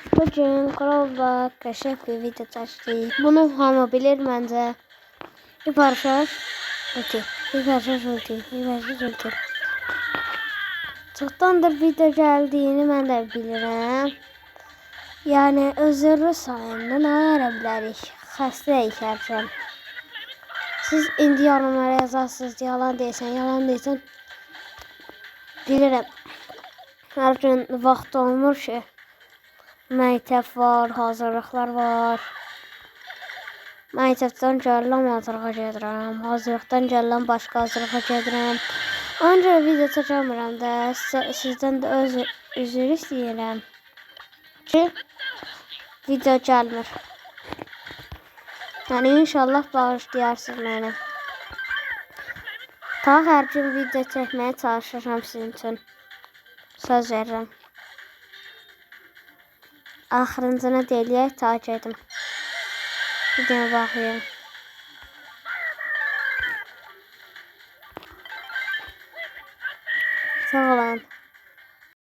Bugün Crow'la qəşəng bir video çəkdik. Bunu hamı bilir məncə. İbarşar ulti. Çoxdandır video gəldiyini mən də bilirəm. Yəni özürlü sayında nə verə bilərik? Xəstəyik hərçən. Siz indi yorumlara yazarsınız, yalan deyirsən. Bilirəm. Hər gün vaxt olmur ki. Məktəb var, hazırlıqlar var. Məktəbdən gəlirəm, hazırlığa gedirəm. Hazırlıqdan gəlirəm, başqa hazırlığa gedirəm. Ancaq video çəkəmirəm də, sizdən də üzr istəyirəm ki, video gəlmir. Yəni inşallah bağışlayarsınız məni. Ta hər gün video çəkməyə çalışacağam sizin üçün. Söz verirəm. Axırıncını deyək, takip edin. Videoya baxayım. Sağ olun.